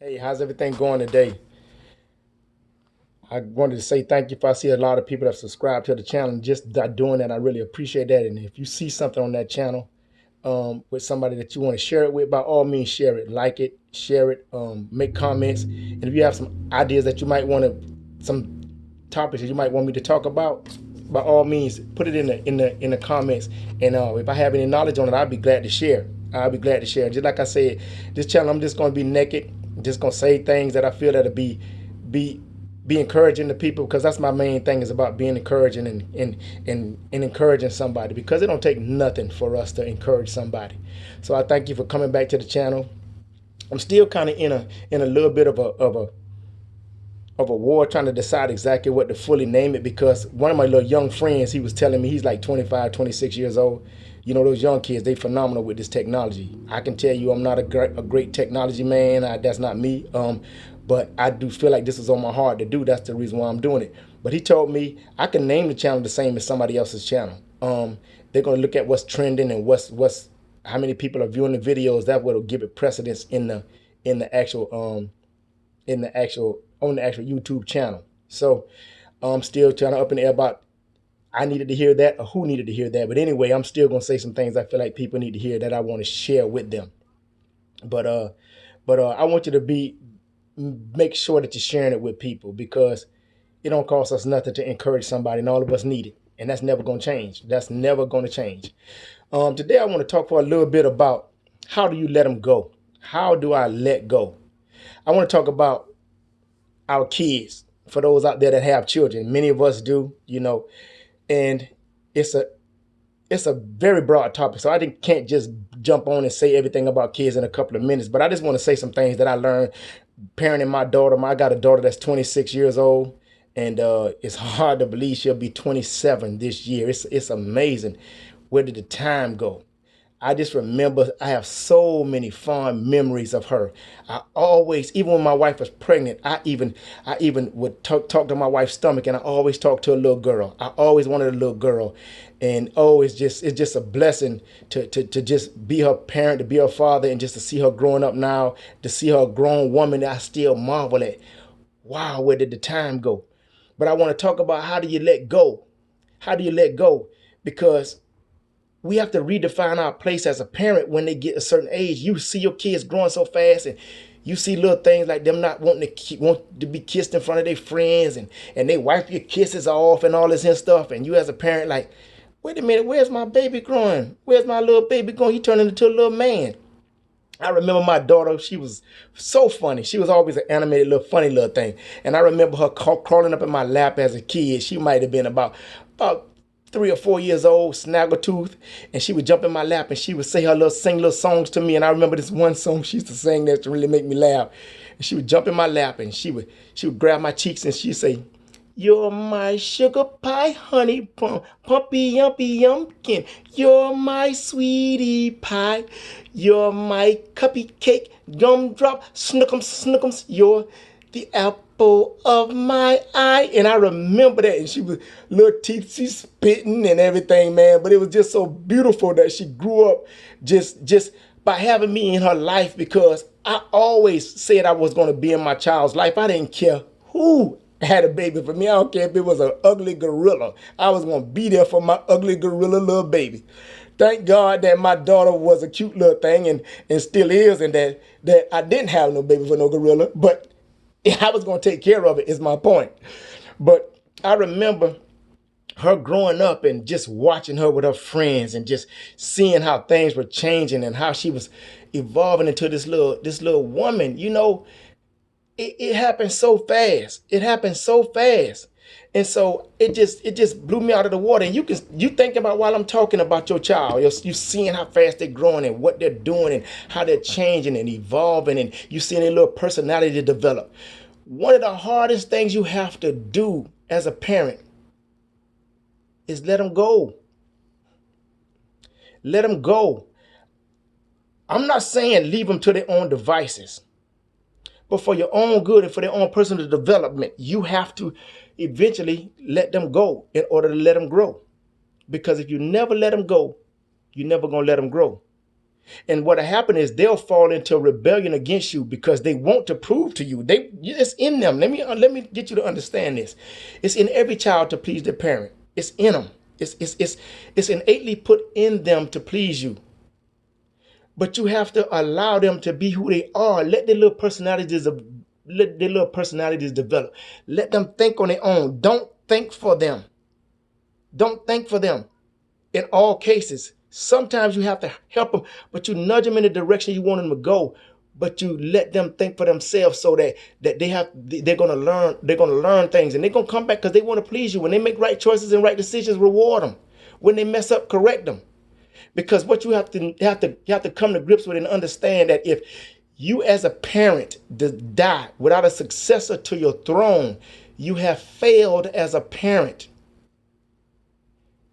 Hey, how's everything going today? I wanted to say thank you. If I see a lot of people that subscribe to the channel and just not doing that, I really appreciate that. And if you see something on that channel with somebody that you want to share it with, by all means, share it, like it, share it, make comments. And if you have some ideas that you might want to, some topics that you might want me to talk about, by all means, put it in the comments. And if I have any knowledge on it, I'll be glad to share. I'll be glad to share. Just like I said, this channel, I'm just going to be naked, just going to say things that I feel that'll be be encouraging to people, because that's my main thing, is about being encouraging and encouraging somebody, because it don't take nothing for us to encourage somebody. So I thank you for coming back to the channel. I'm still kind of in a little bit of a war trying to decide exactly what to fully name it, because one of my little young friends, he was telling me, he's like 25, 26 years old. You know, those young kids, they phenomenal with this technology. I can tell you I'm not a great technology man. That's not me. But I do feel like this is on my heart to do. That's the reason why I'm doing it. But he told me I can name the channel the same as somebody else's channel. They're going to look at what's trending and what's how many people are viewing the videos. That will give it precedence in the actual on the actual YouTube channel. So I'm still trying to up in the air about I needed to hear that or who needed to hear that. But anyway, I'm still gonna say some things I feel like people need to hear that I want to share with them. But I want you to make sure that you're sharing it with people, because it don't cost us nothing to encourage somebody, and all of us need it. And that's never gonna change. That's never gonna change. Today I want to talk for a little bit about how do you let them go? How do I let go? I want to talk about our kids, for those out there that have children. Many of us do, and it's a it's a very broad topic, so can't just jump on and say everything about kids in a couple of minutes. But I just want to say some things that I learned parenting my daughter. I got a daughter that's 26 years old, and it's hard to believe she'll be 27 this year. It's amazing. Where did the time go? I just remember I have so many fond memories of her. I always, even when my wife was pregnant, I even would talk to my wife's stomach, and I always talked to a little girl. I always wanted a little girl. And it's just a blessing to just be her parent, to be her father, and just to see her growing up now, to see her a grown woman. I still marvel at, wow, where did the time go? But I want to talk about, how do you let go? How do you let go? Because we have to redefine our place as a parent when they get a certain age. You see your kids growing so fast, and you see little things like them not want to be kissed in front of their friends, and they wipe your kisses off and all this and stuff. And you as a parent, like, wait a minute, where's my baby growing? Where's my little baby going? He turning into a little man. I remember my daughter, she was so funny. She was always an animated little funny little thing. And I remember her crawling up in my lap as a kid. She might have been about 3 or 4 years old, snaggletooth, and she would jump in my lap and she would sing little songs to me. And I remember this one song she used to sing that to really make me laugh. And she would jump in my lap and she would grab my cheeks and she'd say, "You're my sugar pie, honey plum, pumpy yumpy yumpkin. You're my sweetie pie. You're my cupcake, gumdrop, snookums, snookums. You're the apple of my eye." And I remember that. And she was little teeth, she's spitting and everything, man. But it was just so beautiful that she grew up just by having me in her life, because I always said I was going to be in my child's life. I didn't care who had a baby for me. I don't care if it was an ugly gorilla. I was going to be there for my ugly gorilla little baby. Thank God that my daughter was a cute little thing, and still is, and that I didn't have no baby for no gorilla. But I was going to take care of it, is my point. But I remember her growing up and just watching her with her friends and just seeing how things were changing and how she was evolving into this little woman. It happened so fast. It happened so fast. And so it just blew me out of the water. And you think about, while I'm talking about your child, you seeing how fast they're growing and what they're doing and how they're changing and evolving, and you seeing their little personality develop. One of the hardest things you have to do as a parent is let them go. Let them go. I'm not saying leave them to their own devices. But for your own good and for their own personal development, you have to eventually let them go in order to let them grow. Because if you never let them go, you're never going to let them grow. And what'll happen is they'll fall into rebellion against you because they want to prove to you. It's in them. Let me get you to understand this. It's in every child to please their parent. It's in them. It's innately put in them to please you. But you have to allow them to be who they are. Let their little personalities develop. Let them think on their own. Don't think for them. Don't think for them. In all cases, sometimes you have to help them, but you nudge them in the direction you want them to go. But you let them think for themselves so that they're gonna learn things, and they're gonna come back because they want to please you. When they make right choices and right decisions, reward them. When they mess up, correct them. Because what you have to come to grips with and understand that if you as a parent die without a successor to your throne, you have failed as a parent.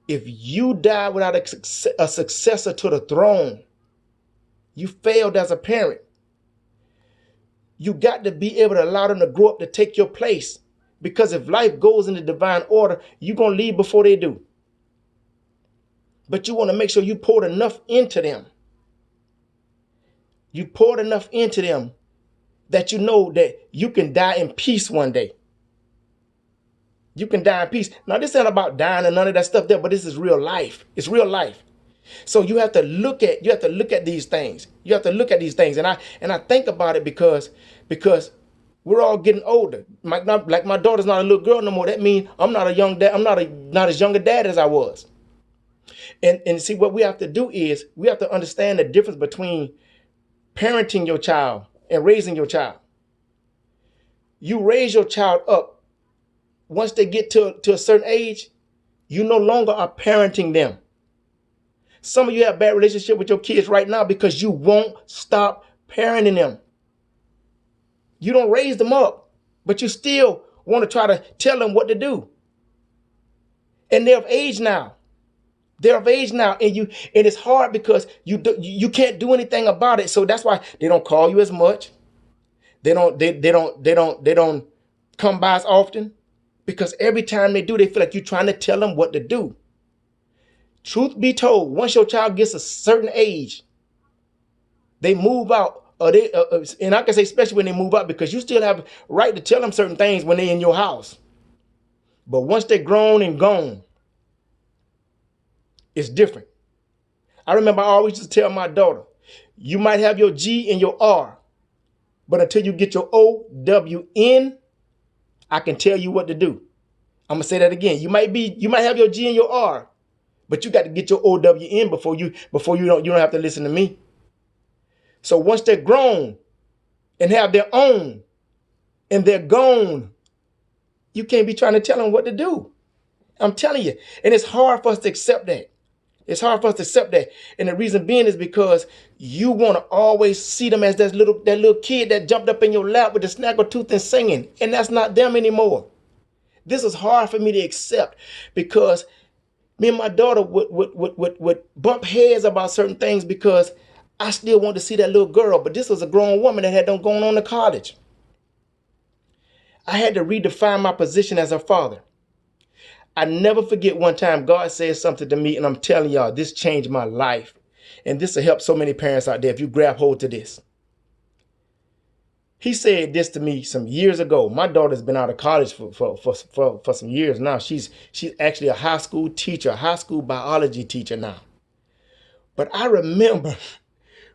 If you die without a successor to the throne, you failed as a parent. You got to be able to allow them to grow up to take your place. Because if life goes in the divine order, you're going to leave before they do. But you want to make sure you poured enough into them. You poured enough into them that you know that you can die in peace one day. You can die in peace. Now, this ain't about dying and none of that stuff there, but this is real life. It's real life. So you have to look at these things. You have to look at these things. And I think about it because we're all getting older. My daughter's not a little girl no more. That means I'm not a young dad. I'm not as young a dad as I was. And see, what we have to do is we have to understand the difference between parenting your child and raising your child. You raise your child up. Once they get to a certain age, you no longer are parenting them. Some of you have a bad relationship with your kids right now because you won't stop parenting them. You don't raise them up, but you still want to try to tell them what to do. And they're of age now. They're of age now, and it's hard because you can't do anything about it. So that's why they don't call you as much. They don't come by as often. Because every time they do, they feel like you're trying to tell them what to do. Truth be told, once your child gets a certain age, they move out. And I can say especially when they move out, because you still have a right to tell them certain things when they're in your house. But once they're grown and gone, it's different. I remember I always used to tell my daughter, you might have your G and your R, but until you get your O-W-N, I can tell you what to do. I'm gonna say that again. You might have your G and your R, but you got to get your O-W-N before you don't have to listen to me. So once they're grown and have their own and they're gone, you can't be trying to tell them what to do. I'm telling you. And it's hard for us to accept that. It's hard for us to accept that. And the reason being is because you want to always see them as that little kid that jumped up in your lap with the snaggletooth and singing. And that's not them anymore. This is hard for me to accept because me and my daughter would bump heads about certain things because I still want to see that little girl. But this was a grown woman that had done gone on to college. I had to redefine my position as her father. I never forget one time God said something to me, and I'm telling y'all, this changed my life. And this will help so many parents out there if you grab hold to this. He said this to me some years ago. My daughter's been out of college for some years now. She's actually a high school teacher, a high school biology teacher now. But I remember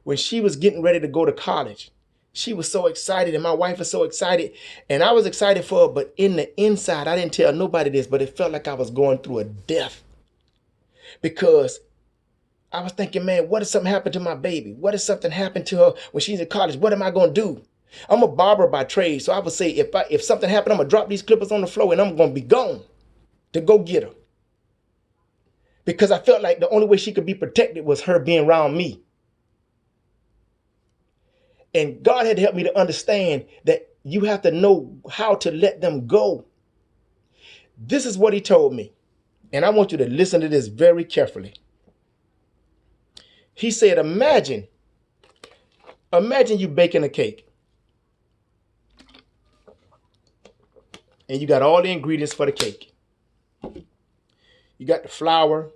when she was getting ready to go to college, she was so excited, and my wife was so excited, and I was excited for her, but in the inside, I didn't tell nobody this, but it felt like I was going through a death because I was thinking, man, what if something happened to my baby? What if something happened to her when she's in college? What am I going to do? I'm a barber by trade, so I would say if something happened, I'm going to drop these clippers on the floor and I'm going to be gone to go get her. Because I felt like the only way she could be protected was her being around me. And God had to help me to understand that you have to know how to let them go. This is what he told me. And I want you to listen to this very carefully. He said, imagine you baking a cake. And you got all the ingredients for the cake. You got the flour,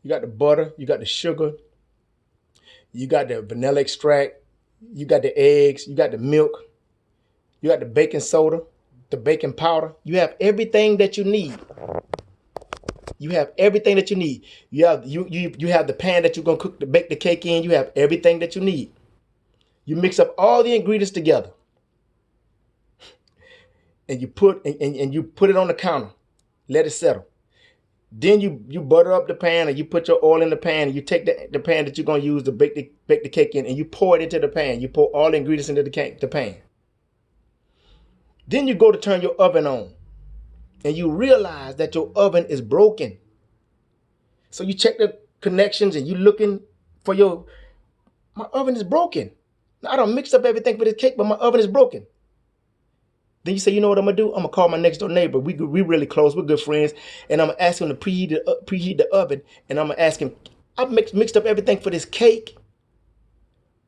you got the butter, you got the sugar, You got the vanilla extract, you got the eggs, you got the milk, you got the baking soda, the baking powder. You have everything that you need. You have everything that you need. You have the pan that you're gonna bake the cake in. You have everything that you need. You mix up all the ingredients together, and you put it on the counter. Let it settle. Then you butter up the pan, and you put your oil in the pan, and you take the pan that you're gonna use to bake the cake in, and you pour it into the pan. You pour all the ingredients into the pan. Then you go to turn your oven on, and you realize that your oven is broken. So you check the connections, and you looking for my oven is broken. Now, I don't mix up everything for this cake, but my oven is broken. Then you say, you know what I'm gonna do? I'm gonna call my next door neighbor. We really close. We're good friends, and I'm gonna ask him to preheat the oven. And I'm gonna ask him, I mixed up everything for this cake,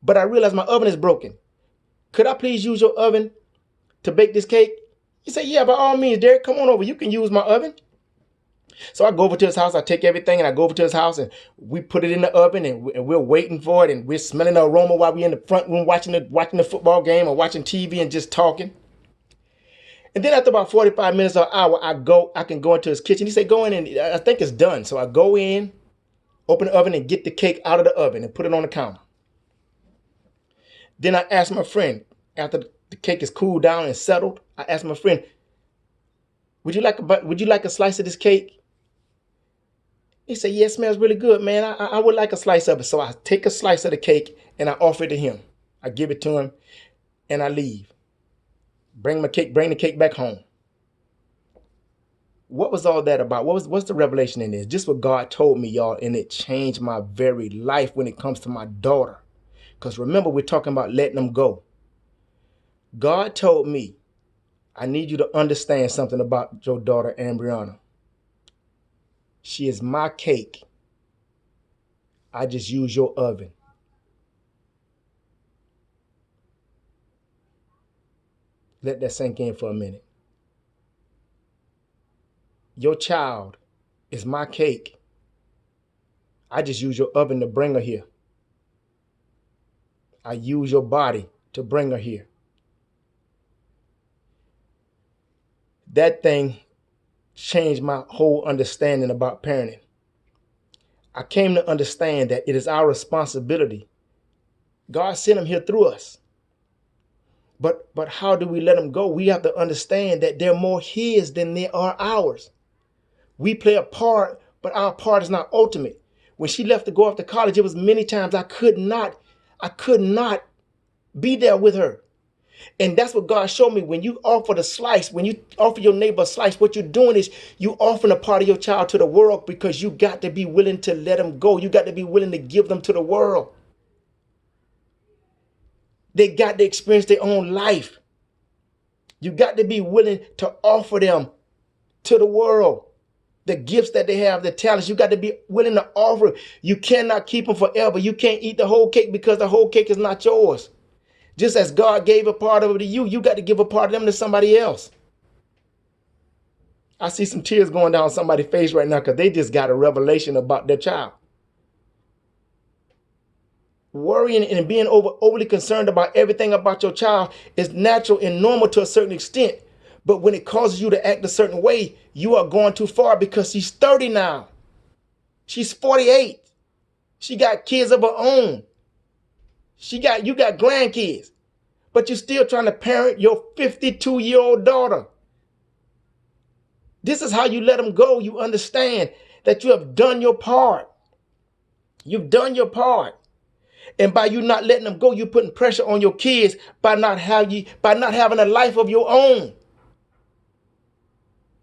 but I realize my oven is broken. Could I please use your oven to bake this cake? You say, yeah, by all means, Derek, come on over. You can use my oven. So I go over to his house. I take everything, and I go over to his house, and we put it in the oven, and we're waiting for it, and we're smelling the aroma while we're in the front room watching the football game or watching TV and just talking. And then after about 45 minutes or an hour, I can go into his kitchen. He said, go in, and I think it's done. So I go in, open the oven, and get the cake out of the oven and put it on the counter. Then I asked my friend, after the cake is cooled down and settled, I asked my friend, would you like a slice of this cake? He said, yeah, it smells really good, man. I would like a slice of it. So I take a slice of the cake and I offer it to him. I give it to him and I leave. Bring the cake back home. What was all that about? What's the revelation in this? Just what God told me, y'all, and it changed my very life when it comes to my daughter. Because remember, we're talking about letting them go. God told me, I need you to understand something about your daughter, Ambriana. She is my cake. I just use your oven. Let that sink in for a minute. Your child is my cake. I just use your oven to bring her here. I use your body to bring her here. That thing changed my whole understanding about parenting. I came to understand that it is our responsibility. God sent him here through us. But how do we let them go? We have to understand that they're more his than they are ours. We play a part, but our part is not ultimate. When she left to go off to college, it was many times I could not be there with her. And that's what God showed me. When you offer the slice, when you offer your neighbor a slice, what you're doing is you offering a part of your child to the world, because you got to be willing to let them go. You got to be willing to give them to the world. They got to experience their own life. You got to be willing to offer them to the world. The gifts that they have, the talents, you got to be willing to offer. You cannot keep them forever. You can't eat the whole cake because the whole cake is not yours. Just as God gave a part of it to you, you got to give a part of them to somebody else. I see some tears going down somebody's face right now because they just got a revelation about their child. Worrying and being overly concerned about everything about your child is natural and normal to a certain extent. But when it causes you to act a certain way, you are going too far, because she's 30 now. She's 48. She got kids of her own. You got grandkids. But you're still trying to parent your 52-year-old daughter. This is how you let them go. You understand that you have done your part. You've done your part. And by you not letting them go, you're putting pressure on your kids by not having a life of your own.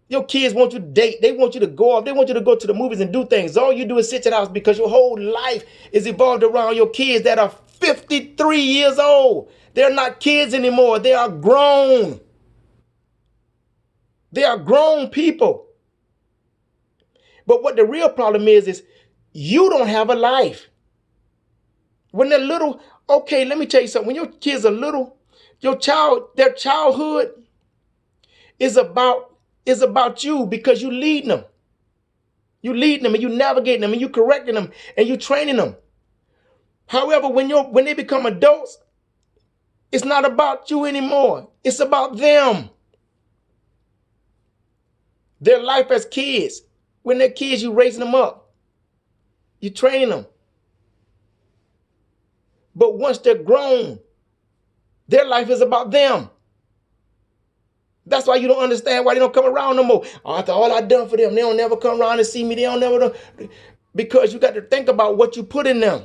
Your kids want you to date. They want you to go off. They want you to go to the movies and do things. All you do is sit at the house because your whole life is evolved around your kids that are 53 years old. They're not kids anymore. They are grown. They are grown people. But what the real problem is you don't have a life. When they're little, okay, let me tell you something. When your kids are little, their childhood is about you, because you leading them. You leading them and you navigating them and you correcting them and you training them. However, when they become adults, it's not about you anymore. It's about them. Their life as kids. When they're kids, you raising them up. You training them. But once they're grown, their life is about them. That's why you don't understand why they don't come around no more. Oh, after all I done for them, they don't never come around and see me. They don't never. Because you got to think about what you put in them.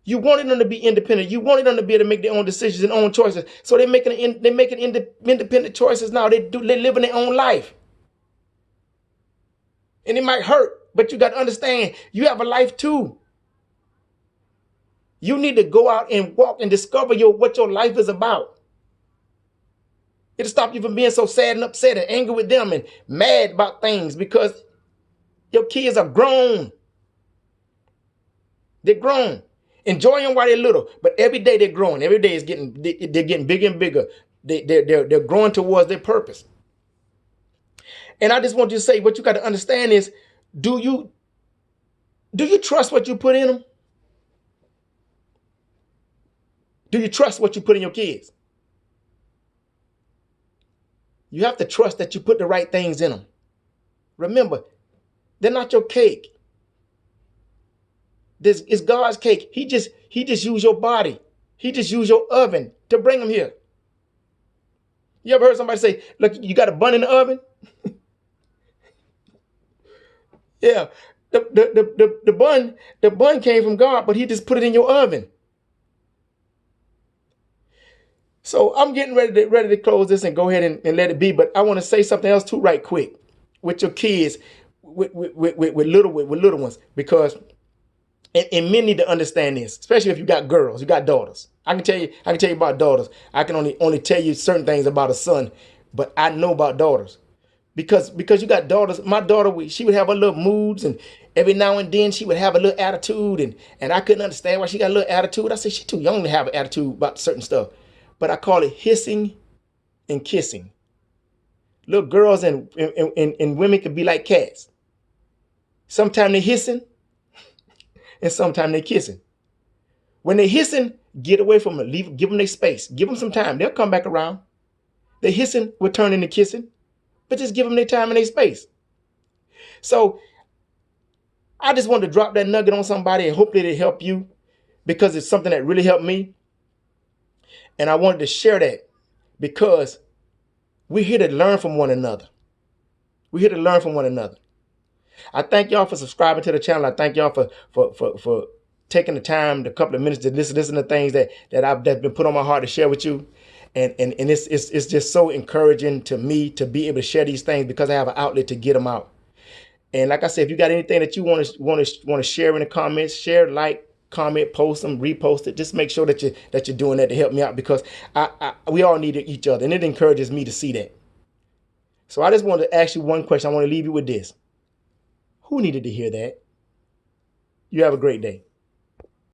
You wanted them to be independent. You wanted them to be able to make their own decisions and own choices. So they're making independent choices now. They live in their own life. And it might hurt, but you got to understand you have a life too. You need to go out and walk and discover what your life is about. It'll stop you from being so sad and upset and angry with them and mad about things because your kids are grown. They're grown. Enjoy them while they're little, but every day they're growing. Every day they're getting bigger and bigger. They're growing towards their purpose. And I just want you to say, what you got to understand is, do you trust what you put in them? Do you trust what you put in your kids? You have to trust that you put the right things in them. Remember, they're not your cake. This is God's cake. He just used your body. He just used your oven to bring them here. You ever heard somebody say, look, you got a bun in the oven? Yeah. The bun came from God, but he just put it in your oven. So I'm getting ready to close this and go ahead and let it be. But I want to say something else too right quick with your kids, with little ones, because and men need to understand this, especially if you got girls, you got daughters. I can tell you about daughters. I can only tell you certain things about a son, but I know about daughters. Because you got daughters. My daughter, she would have her little moods, and every now and then she would have a little attitude, and I couldn't understand why she got a little attitude. I said, she's too young to have an attitude about certain stuff. But I call it hissing and kissing. Little girls and women could be like cats. Sometimes they hissing and sometimes they kissing. When they hissing, get away from them. Give them their space. Give them some time. They'll come back around. They hissing will turn into kissing, but just give them their time and their space. So I just wanted to drop that nugget on somebody and hopefully it'll help you, because it's something that really helped me. And I wanted to share that because we're here to learn from one another. We're here to learn from one another. I thank y'all for subscribing to the channel. I thank y'all for taking the time, the couple of minutes to listen to things that's been put on my heart to share with you. And it's just so encouraging to me to be able to share these things because I have an outlet to get them out. And like I said, if you got anything that you want to share in the comments, share, like, comment, post them, repost it. Just make sure that you're doing that to help me out, because we all need each other, and it encourages me to see that. So I just wanted to ask you one question. I want to leave you with this. Who needed to hear that? You have a great day.